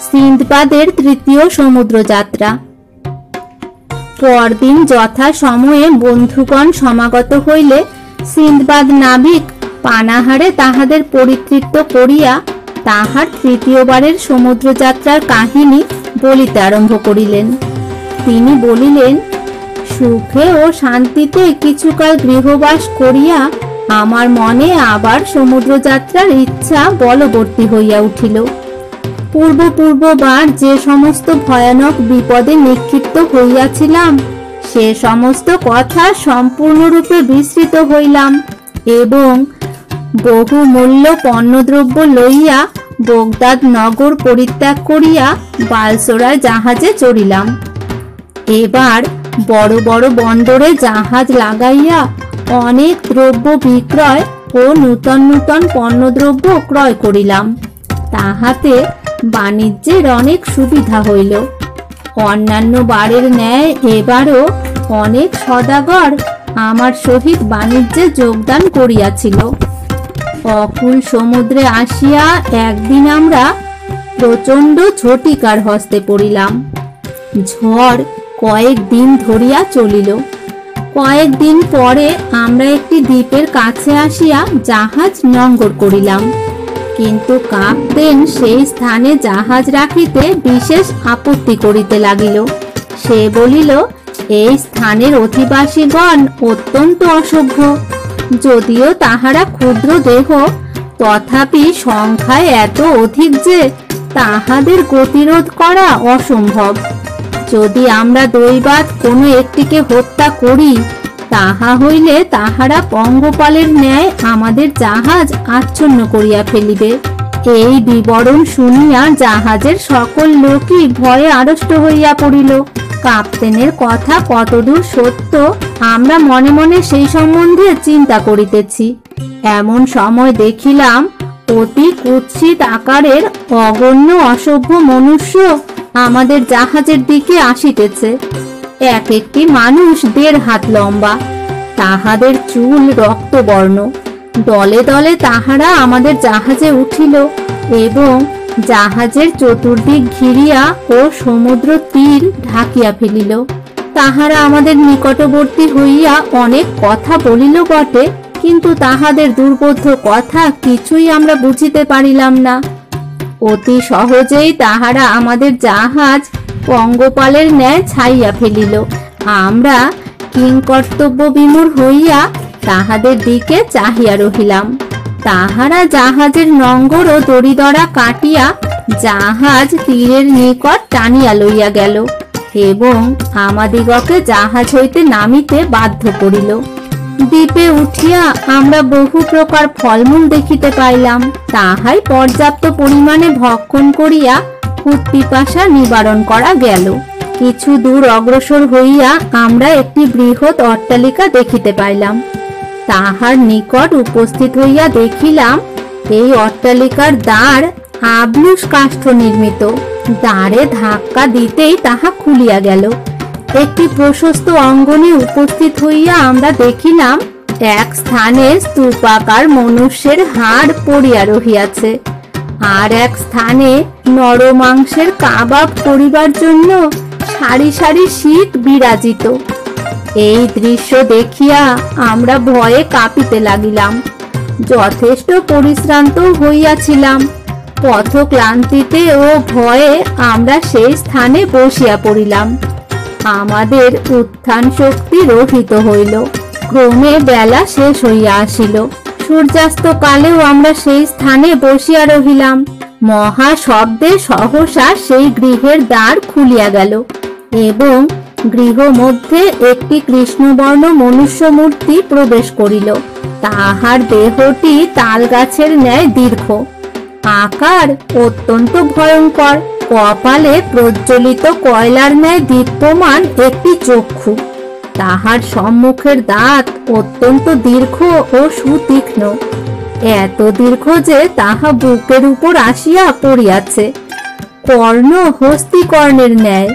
সিন্দবাদের তৃতীয় সমুদ্র যাত্রা। পরদিন যথা সময়ে বন্ধুগণ সমাগত হইলে সিন্দবাদ নাবিক পানাহারে তাহাদের পরিতৃপ্ত করিয়া তাহার তৃতীয়বারের সমুদ্র যাত্রার কাহিনী বলিতে আরম্ভ করিলেন। তিনি বলিলেন, সুখে ও শান্তিতে কিছুকাল গৃহবাস করিয়া আমার মনে আবার সমুদ্র যাত্রার ইচ্ছা বলবর্তী হইয়া উঠিল। পূর্ববার যে সমস্ত ভয়ানক বিপদে নিক্ষিপ্ত হইয়াছিলাম সে সমস্ত কথা সম্পূর্ণরূপে বিস্মৃত হইলাম এবং বহু মূল্য পণ্যদ্রব্য লইয়া বগদাদ নগর পরিত্যাগ করিয়া বালসোরায় জাহাজে চড়িলাম। এবার বড় বড় বন্দরে জাহাজ লাগাইয়া অনেক দ্রব্য বিক্রয় ও নূতন নূতন পণ্যদ্রব্য ক্রয় করিলাম। তাহাতে বাণিজ্যের অনেক সুবিধা হইল। অন্যান্য বারের ন্যায় এবারও অনেক সদাগর আমার সহিত বাণিজ্যে যোগদান করিয়াছিল। অকুল সমুদ্রে আসিয়া একদিন আমরা প্রচণ্ড ঝটিকার হস্তে পড়িলাম। ঝড় কয়েকদিন ধরিয়া চলিল। কয়েকদিন পরে আমরা একটি দ্বীপের কাছে আসিয়া জাহাজ নঙ্গর করিলাম, কিন্তু কাপ্তেন সেই স্থানে জাহাজ রাখিতে বিশেষ আপত্তি করিতে লাগিল। সে বলিল, এই স্থানের অধিবাসীগণ অত্যন্ত অসভ্য। যদিও তাহারা ক্ষুদ্র দেহ, তথাপি সংখ্যায় এত অধিক যে তাহাদের গতিরোধ করা অসম্ভব। যদি আমরা দৈবাৎ কোনো একটিকে হত্যা করি, তাহা হইলে তাহারা পঙ্গপালের ন্যায় আমাদের জাহাজ আচ্ছন্ন করিয়া ফেলিবে। এই বিবরণ শুনিয়া জাহাজের সকল লোকই ভয়ে আড়ষ্ট হইয়া পড়িল। কাপ্তেনের কথা কতদূর সত্য আমরা মনে মনে সেই সম্বন্ধে চিন্তা করিতেছি। এমন সময় দেখিলাম অতি কুৎসিত আকারের অগণ্য অসভ্য মনুষ্য আমাদের জাহাজের দিকে আসিতেছে। এক একটি মানুষ 1.5 হাত লম্বা, তাহাদের চুল রক্তবর্ণ। দলে দলে তাহারা আমাদের জাহাজে উঠিল এবং জাহাজের চতুর্দিক ঘিরিয়া ও সমুদ্র তীর ঢাকিয়া ফেলিল। তাহারা আমাদের নিকটবর্তী হইয়া অনেক কথা বলিল বটে, কিন্তু তাহাদের দুর্বোধ্য কথা কিছুই আমরা বুঝিতে পারিলাম না। অতি সহজেই তাহারা আমাদের জাহাজ পঙ্গপালের ন্যায় ছাইয়া ফেলিল। আমরা কিংকর্তব্য বিমূঢ় হইয়া তাহাদের দিকে চাহিয়া রহিলাম। তাহারা জাহাজের নঙ্গর ও দড়িদড়া কাটিয়া জাহাজ তীরের নিকট টানিয়া লইয়া গেল এবং আমাদিগকে জাহাজ হইতে নামিতে বাধ্য করিল। দ্বীপে উঠিয়া আমরা বহু প্রকার ফলমূল দেখিতে পাইলাম। তাহাই পর্যাপ্ত পরিমাণে ভক্ষণ করিয়া ক্ষুধা নিবারণ করা গেল। কিছু দূর অগ্রসর হইয়া আমরা একটি বৃহৎ অট্টালিকা দেখিতে পাইলাম। তাহার নিকট উপস্থিত হইয়া দেখিলাম এই অট্টালিকার দ্বার আবলুস কাষ্ঠ নির্মিত। দ্বারে ধাক্কা দিতেই তাহা খুলিয়া গেল। একটি প্রশস্ত অঙ্গনে উপস্থিত হইয়া আমরা দেখিলাম এক স্থানে স্তূপাকার মনুষ্যের হাড় পড়িয়া রহিয়াছে, আর এক স্থানে নরমাংসের কাবাব করিবার জন্য সারি সারি শীত বিরাজিত। এই দৃশ্য দেখিয়া আমরা ভয়ে কাঁপিতে লাগিলাম। যথেষ্ট পরিশ্রান্ত হইয়াছিলাম। পথ ক্লান্তিতে ও ভয়ে আমরা সেই স্থানে বসিয়া পড়িলাম। আমাদের উত্থান শক্তি রহিত হইল। ক্রমে বেলা শেষ হইয়া আসিল। সূর্যাস্ত কালেও আমরা সেই স্থানে বসিয়া রহিলাম। মহা শব্দে সহসা সেই গৃহের দ্বার খুলিয়া গেল এবং গৃহ মধ্যে একটি কৃষ্ণবর্ণ মনুষ্য মূর্তি প্রবেশ করিল। তাহার দেহটি তাল গাছের ন্যায় দীর্ঘ, আকার অত্যন্ত ভয়ঙ্কর। কপালে প্রজ্বলিত কয়লার ন্যায় দীপ্যমান একটি চক্ষু। তাহার সম্মুখের দাঁত অত্যন্ত দীর্ঘ ও সুতীক্ষ্ণ, এত দীর্ঘ যে তাহা বুকের উপর আসিয়া পড়িয়াছে। কর্ণ হস্তিকর্ণের ন্যায়,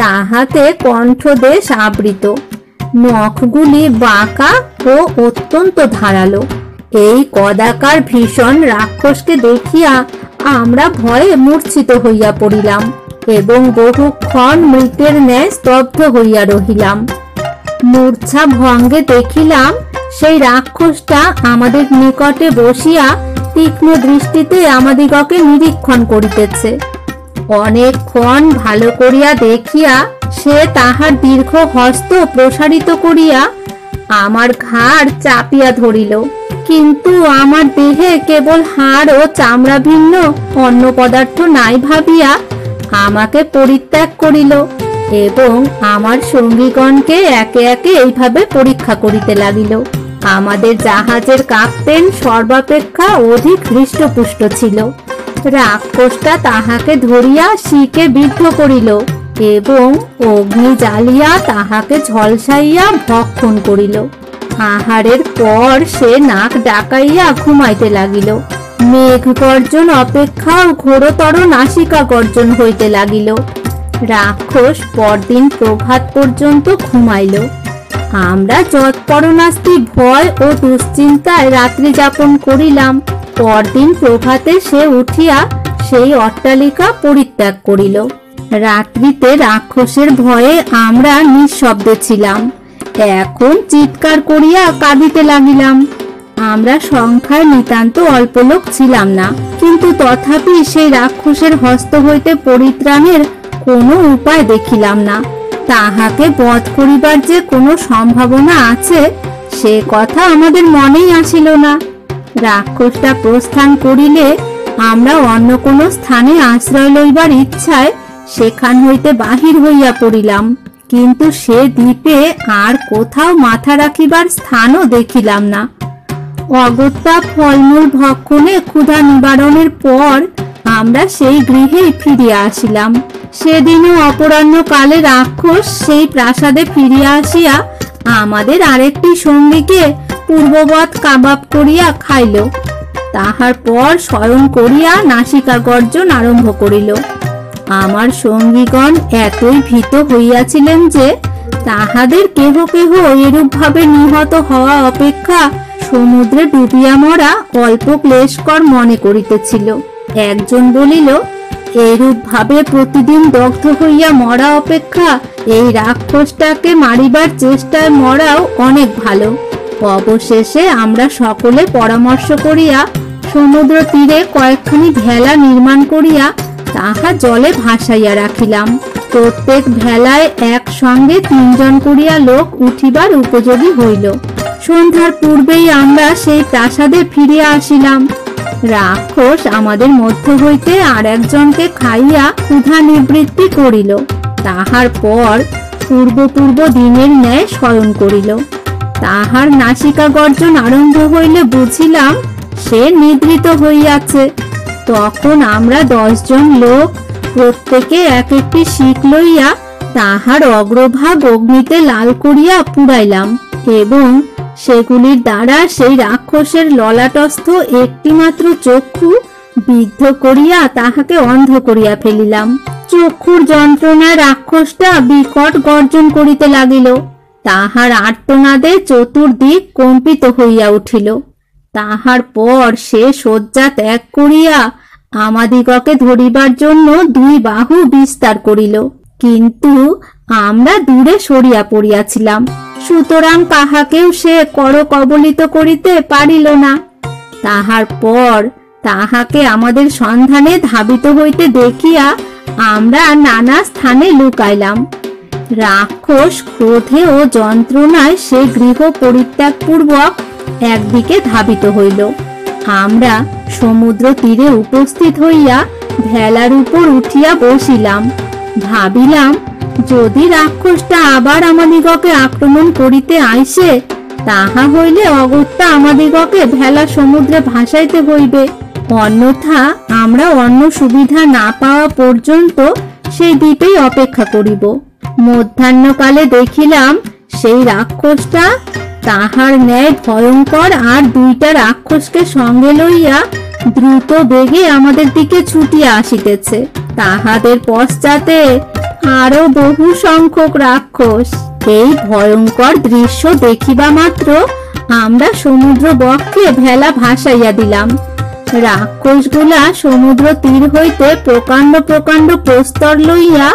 তাহাতে কণ্ঠদেশ আবৃত। নখগুলি বাঁকা ও অত্যন্ত ধারালো। এই কদাকার ভীষণ রাক্ষসকে দেখিয়া আমরা ভয়ে মূর্ছিত হইয়া পড়িলাম এবং বহুক্ষণ মৃতের ন্যায় স্তব্ধ হইয়া রহিলাম। মূর্ছা ভঙ্গে দেখিলাম সেই রাক্ষসটা আমাদের নিকটে বসিয়া তীক্ষ্ণ দৃষ্টিতে আমাদিগকে নিরীক্ষণ করিতেছে। অনেকক্ষণ ভালো করিয়া দেখিয়া সে তাহার দীর্ঘ হস্ত প্রসারিত করিয়া আমার ঘাড় চাপিয়া ধরিল, কিন্তু আমার দেহে কেবল হাড় ও চামড়া ভিন্ন, অন্য পদার্থ নাই ভাবিয়া আমাকে পরিত্যাগ করিল এবং আমার সঙ্গীগণকে একে একে এইভাবে পরীক্ষা করিতে লাগিল। আমাদের জাহাজের কাপ্তেন সর্বাপেক্ষা অধিক হৃষ্টপুষ্ট ছিল। রাক্ষসটা তাহাকে ধরিয়া শিকে বিদ্ধ করিল এবং অগ্নি জ্বালিয়া তাহাকে ঝলসাইয়া ভক্ষণ করিল। আহারের পর সে নাক ডাকাইয়া ঘুমাইতে লাগিল। মেঘ গর্জন অপেক্ষাও ঘোরতর নাসিকা গর্জন হইতে লাগিল। রাক্ষস পরদিন প্রভাত পর্যন্ত ঘুমাইল। আমরা যৎপরনাস্তি ভয় ও দুশ্চিন্তায় রাত্রি যাপন করিলাম। পরদিন প্রভাতে সে উঠিয়া সেই অট্টালিকা পরিত্যাগ করিল। রাত্রিতে রাক্ষসের ভয়ে আমরা নিঃশব্দে ছিলাম। এখন চিৎকার করিয়া কাঁদিতে লাগিলাম। আমরা সংখ্যায় নিতান্ত অল্প লোক ছিলাম না, কিন্তু তথাপি সেই রাক্ষসের হস্ত হইতে পরিত্রাণের কোনো উপায় দেখিলাম না। তাহাকে বধ করিবার যে কোনো সম্ভাবনা আছে সে কথা আমাদের মনেই আসিল না। রাক্ষসটা প্রস্থান করিলে আমরা অন্য কোনো স্থানে আশ্রয় লইবার ইচ্ছায় সেখান হইতে বাহির হইয়া পড়িলাম, কিন্তু সে দ্বীপে আর কোথাও মাথা রাখিবার স্থানও দেখিলাম না। অগত্যা ফলমূল ভক্ষণে ক্ষুধা নিবারণের পর আমরা সেই গৃহেই ফিরিয়া আসিলাম। সেদিনও অপরাহ্নকালে রাক্ষস সেই প্রাসাদে ফিরিয়া আসিয়া আমাদের আরেকটি সঙ্গীকে পূর্ববৎ কাবাব করিয়া খাইল। তাহার পর শয়ন করিয়া নাসিকা গর্জন আরম্ভ করিল। আমার সঙ্গীগণ এতই ভীত হইয়াছিলেন যে তাহাদের কেহ কেহ এরূপ ভাবে নিহত হওয়া অপেক্ষা সমুদ্রে ডুবিয়া মরা অল্প ক্লেশকর মনে করিতেছিল। একজন বলিল, এইরূপ ভাবে প্রতিদিন দগ্ধ হইয়া মরা অপেক্ষা এই রাক্ষসটাকে মারিবার চেষ্টায় মরাও অনেক ভালো। অবশেষে আমরা সকলে পরামর্শ করিয়া সমুদ্র তীরে কয়েকখানি ভেলা নির্মাণ করিয়া তাহা জলে ভাসাইয়া রাখিলাম। প্রত্যেক ভেলায় একসঙ্গে 3 জন করিয়া লোক উঠিবার উপযোগী হইল। সন্ধ্যার পূর্বেই আমরা সেই প্রাসাদে ফিরিয়া আসিলাম। রাক্ষস আমাদের মধ্য হইতে আর একজনকে খাইয়া ক্ষুধা নিবৃত্তি করিল। তাহার পর পূর্ব দিনের ন্যায় শয়ন করিল। তাহার নাসিকা গর্জন আরম্ভ হইলে বুঝিলাম সে নিদ্রিত হইয়াছে। তখন আমরা 10 জন লোক প্রত্যেকে এক একটি শিক লইয়া তাহার অগ্রভাগ অগ্নিতে লাল করিয়া পুড়াইলাম এবং সেগুলির দ্বারা সেই রাক্ষসের ললাটস্থ একটি মাত্র চক্ষু বিদ্ধ করিয়া তাহাকে অন্ধ করিয়া ফেলিলাম। চক্ষুর যন্ত্রণায় রাক্ষসটা বিকট গর্জন করিতে লাগিল। তাহার আর্তনাদে চতুর্দিক কম্পিত হইয়া উঠিল। তাহার পর সে শয্যা ত্যাগ করিয়া আমাদিগকে ধরিবার জন্য 2 বাহু বিস্তার করিল, কিন্তু আমরা দূরে সরিয়া পড়িয়াছিলাম, সুতরাং কাহাকেও সে করকবলিত করিতে পারিল না। তাহার পর তাহাকে আমাদের সন্ধানে ধাবিত হইতে দেখিয়া আমরা নানা স্থানে লুকাইলাম। রাক্ষস ক্রোধে ও যন্ত্রণায় সে গৃহ পরিত্যাগ পূর্বক একদিকে ধাবিত হইল। আমরা সমুদ্র তীরে উপস্থিত হইয়া ভেলার উপর উঠিয়া বসিলাম। ভাবিলাম, যদি রাক্ষসটা আবার আমাদিগকে আক্রমণ করিতে আইসে, তাহা হইলে অগত্যা আমাদিগকে ভেলা সমুদ্রে ভাসাইতে হইবে, অন্যথা আমরা অন্য সুবিধা না পাওয়া পর্যন্ত সেই দ্বীপেই অপেক্ষা করিব। মধ্যাহ্নকালে দেখিলাম সেই রাক্ষসটা তাহার ন্যায় ভয়ঙ্কর আর 2টা রাক্ষসকে সঙ্গে লইয়া দ্রুত বেগে আমাদের দিকে ছুটিয়া আসিতেছে। তাহাদের পশ্চাতে আরো বহু সংখ্যক রাক্ষস। এই ভয়ঙ্কর দৃশ্য দেখিবা মাত্র আমরা সমুদ্র বক্ষে ভেলা ভাসাইয়া দিলাম। রাক্ষসগুলা সমুদ্র তীর হইতে প্রকাণ্ড প্রকাণ্ড প্রস্তর লইয়া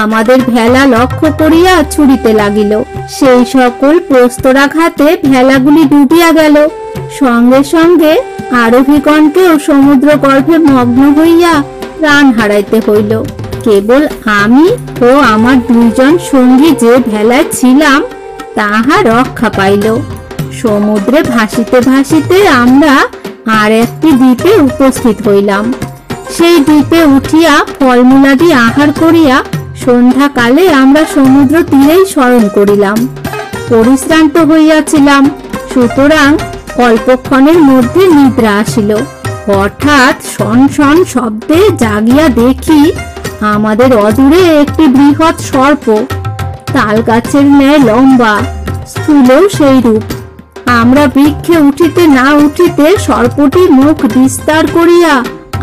আমাদের ভেলা লক্ষ্য করিয়া ছুড়িতে লাগিল। সেই সকল প্রস্তরাঘাতে ভেলাগুলি ডুবিয়া গেল। সঙ্গে সঙ্গে আরোহীগণকেও সমুদ্র গর্ভে মগ্ন হইয়া প্রাণ হারাইতে হইল। কেবল আমি ও আমার দুইজন সঙ্গী যে ভেলায় ছিলাম তাহা রক্ষা পাইল। সমুদ্রে ভাসিতে ভাসিতে আমরা আর একটি দ্বীপে উপস্থিত হইলাম। সেই দ্বীপে উঠিয়া ফলমূলাদি আহার করিয়া সন্ধ্যাকালে আমরা সমুদ্র তীরেই শয়ন করিলাম। পরিশ্রান্ত হইয়াছিলাম, সুতরাং অল্পক্ষণের মধ্যে নিদ্রা আসিল। হঠাৎ শন শন শব্দে জাগিয়া দেখি আমাদের অদূরে একটি বৃহৎ সর্প, তাল গাছের ন্যায় লম্বা, স্থূলও সেই রূপ। আমরা বৃক্ষে উঠিতে না উঠিতে সর্পটি মুখ বিস্তার করিয়া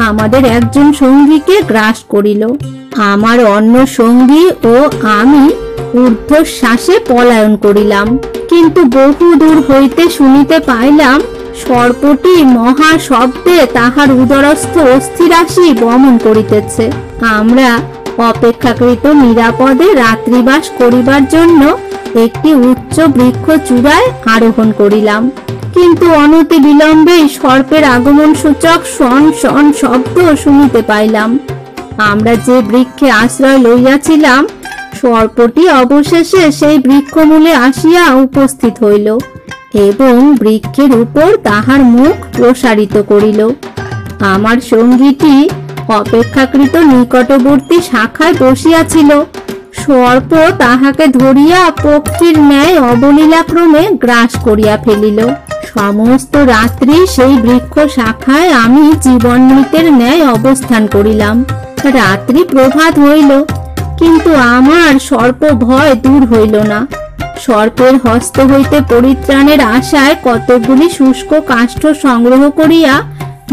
আমাদের একজন সঙ্গীকে গ্রাস করিল। আমার অন্য সঙ্গী ও আমি ঊর্ধ্বশ্বাসে পলায়ন করিলাম, কিন্তু বহু দূর হইতে শুনিতে পাইলাম সর্পটি মহা শব্দে তাহার উদরস্থ অস্থিরাশি বমন করিতেছে। আমরা অপেক্ষাকৃত নিরাপদে রাত্রিবাস করিবার জন্য একটি উচ্চ বৃক্ষ চূড়ায় আরোহণ করিলাম, কিন্তু অনতি বিলম্বেই সর্পের আগমন সূচক শন শন শব্দ শুনিতে পাইলাম। আমরা যে বৃক্ষে আশ্রয় লইয়াছিলাম, সর্পটি অবশেষে সেই বৃক্ষমূলে আসিয়া উপস্থিত হইল এবং বৃক্ষের উপর তাহার মুখ প্রসারিত করিল। আমার সঙ্গীটি অপেক্ষাকৃত নিকটবর্তী শাখায় বসিয়াছিল। সর্প তাহাকে ধরিয়া পক্ষীর ন্যায় অবলীলাক্রমে গ্রাস করিয়া ফেলিল। সমস্ত রাত্রি সেই বৃক্ষ শাখায় আমি জীবন মৃতের ন্যায় অবস্থান করিলাম। রাত্রি প্রভাত হইল, কিন্তু আমার সর্প ভয় দূর হইল না। সর্পের হস্ত হইতে পরিত্রাণের আশায় কতকগুলি শুষ্ক কাষ্ঠ সংগ্রহ করিয়া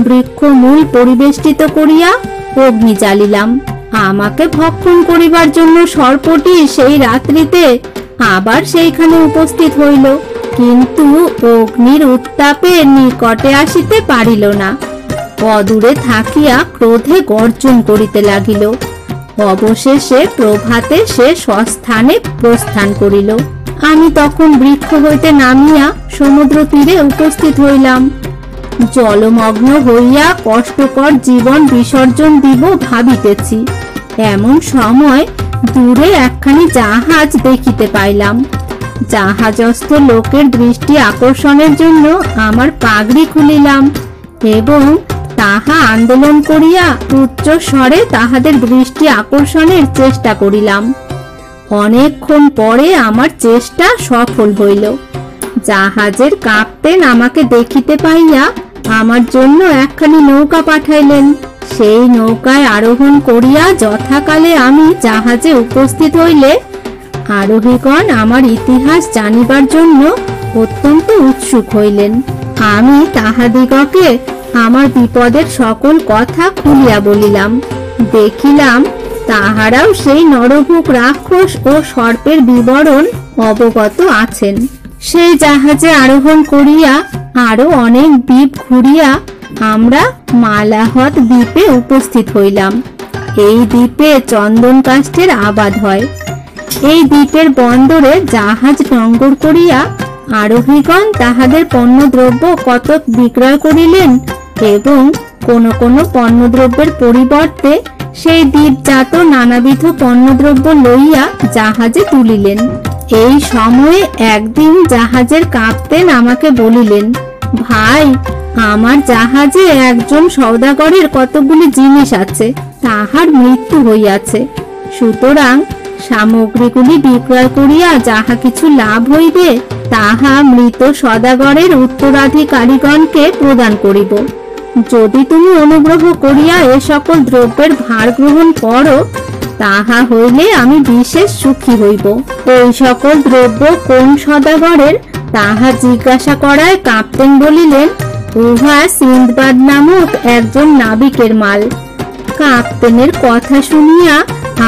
বৃক্ষ মূল পরিবেষ্টিত করিয়া অগ্নি জ্বালিলাম। আমাকে ভক্ষণ করিবার জন্য সর্পটি সেই রাত্রিতে আবার সেইখানে উপস্থিত হইল, কিন্তু অগ্নির উত্তাপে নিকটে আসিতে পারিল না। অদূরে থাকিয়া ক্রোধে গর্জন করিতে লাগিল। অবশেষে প্রভাতে সে স্বস্থানে প্রস্থান করিল। আমি তখন বৃক্ষ হইতে নামিয়া সমুদ্র তীরে উপস্থিত হইলাম। জলমগ্ন হইয়া কষ্টকর জীবন বিসর্জন দিব ভাবিতেছি, এমন সময় দূরে একখানি জাহাজ দেখিতে পাইলাম। জাহাজস্থ লোকের দৃষ্টি আকর্ষণের জন্য আমার পাগড়ি খুলিলাম এবং তাহা আন্দোলন করিয়া উচ্চ স্বরে তাহাদের দৃষ্টি আকর্ষণের চেষ্টা করিলাম। অনেকক্ষণ পরে আমার চেষ্টা সফল হইল। জাহাজের কাপ্তেন আমাকে দেখিতে পাইয়া আমার জন্য একখানি নৌকা পাঠাইলেন। সেই নৌকায় আরোহণ করিয়া যথাকালে আমি জাহাজে উপস্থিত হইলে আরোহীগণ আমার ইতিহাস জানিবার জন্য অত্যন্ত উৎসুক হইলেন। আমি তাহাদিগকে আমার বিপদের সকল কথা খুলিয়া বলিলাম। দেখিলাম তাহারাও সেই নরভুক রাক্ষস ও সর্পের বিবরণ অবগত আছেন। সেই জাহাজে আরোহণ করিয়া আরো অনেক দ্বীপ ঘুরিয়া আমরা মালাহত দ্বীপে উপস্থিত হইলাম। এই দ্বীপে চন্দন কাষ্ঠের আবাদ হয়। এই দ্বীপের বন্দরে জাহাজ নোঙ্গর করিয়া আরোহীগণ তাহাদের পণ্যদ্রব্য কতক বিক্রয় করিলেন এবং কোন কোন পণ্যদ্রব্যের পরিবর্তে সেই দ্বীপজাত নানাবিধ পণ্যদ্রব্য লইয়া জাহাজে তুলিলেন। এই সময়ে একদিন জাহাজের কাপ্তেন আমাকে বলিলেন, ভাই, আমার জাহাজে একজন সওদাগরের কতগুলি জিনিস আছে, তাহার মৃত্যু হইয়াছে। সুতরাং সামগ্রীগুলি বিক্রয় করিয়া যাহা কিছু লাভ হইবে তাহা মৃত সওদাগরের উত্তরাধিকারীগণকে প্রদান করিব। যদি তুমি অনুগ্রহ করিয়া এ সকল দ্রব্যের ভার গ্রহণ করো, তাহা হইলে আমি বিশেষ সুখী হইব। এই সকল দ্রব্য কোন সওদাগরের তাহা জিজ্ঞাসা করায় কাপ্তেন বলিলেন, উহা সিন্দবাদ নামক একজন নাবিকের মাল। কাপ্তেনের কথা শুনিয়া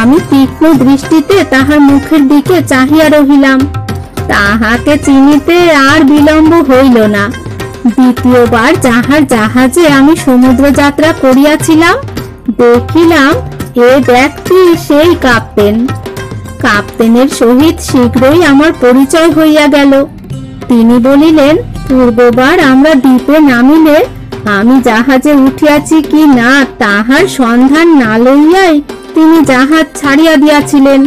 আমি তীক্ষ্ণ দৃষ্টিতে তাহার মুখের দিকে চাহিয়া রহিলাম। তাহাকে চিনিতে আর বিলম্ব হইল না। দ্বিতীয়বার যাহার জাহাজে আমি সমুদ্র যাত্রা করিয়াছিলাম, দেখিলাম এ ব্যক্তি সেই কাপ্তেন। কাপ্তেনের সহিত শীঘ্রই আমার পরিচয় হইয়া গেল। তিনি বলিলেন, পূর্ববার আমরা দ্বীপে নামিলে আমি জাহাজে উঠিয়াছি কি না তাহার সন্ধান না লইয়াই তিনি জাহাজ ছাড়িয়া দিয়াছিলেন।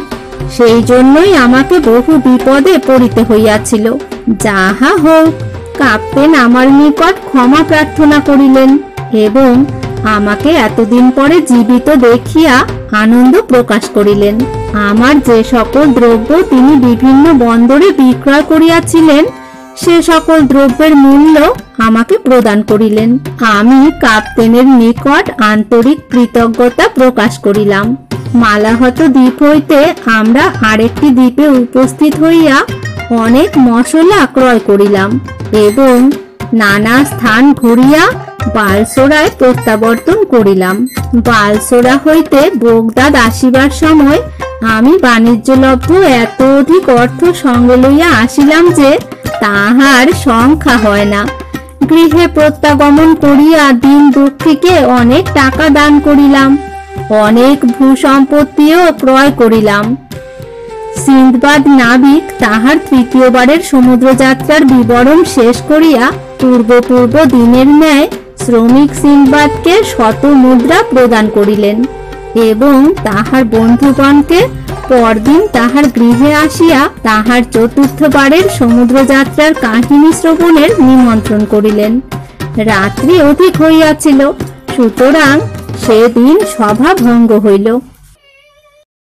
সেই জন্যই আমাকে বহু বিপদে পড়িতে হইয়াছিল। যাহা হোক, কাপ্তেন আমার নিকট ক্ষমা প্রার্থনা করিলেন এবং আমাকে এতদিন পরে জীবিত দেখিয়া আনন্দ প্রকাশ করিলেন। আমার যে সকল দ্রব্য তিনি বিভিন্ন বন্দরে বিক্রয় করিয়াছিলেন, সে সকল দ্রব্যের মূল্য আমাকে প্রদান করিলেন। আমি কাপ্তেনের নিকট আন্তরিক কৃতজ্ঞতা প্রকাশ করিলাম। মালাহত দ্বীপ হইতে আমরা আরেকটি দ্বীপে উপস্থিত হইয়া অনেক মশলা ক্রয় করিলাম এবং নানা স্থান ঘুরিয়া বালসোরায় প্রত্যাবর্তন করিলাম। বালসোরা হইতে বগদাদ আসিবার সময় আমি বাণিজ্যলব্ধ এত অধিক অর্থ সঙ্গে লইয়া আসিলাম যে তাহার সংখ্যা হয় না। গৃহে প্রত্যাগমন করিয়া দিন দুঃখীকে অনেক টাকা দান করিলাম, অনেক ভূসম্পত্তিও ক্রয় করিলাম। সিন্দবাদ নাবিক তাহার তৃতীয়বারের সমুদ্রযাত্রার বিবরণ শেষ করিয়া পূর্ব দিনের ন্যায় শ্রমিক সিন্দবাদকে 100 মুদ্রা প্রদান করিলেন এবং তাহার বন্ধুগণকে পরদিন তাহার গৃহে আসিয়া তাহার চতুর্থবারের সমুদ্রযাত্রার কাহিনী শ্রবণের নিমন্ত্রণ করিলেন। রাত্রি অধিক হইয়াছিল, সুতরাং সেদিন সভা ভঙ্গ হইল।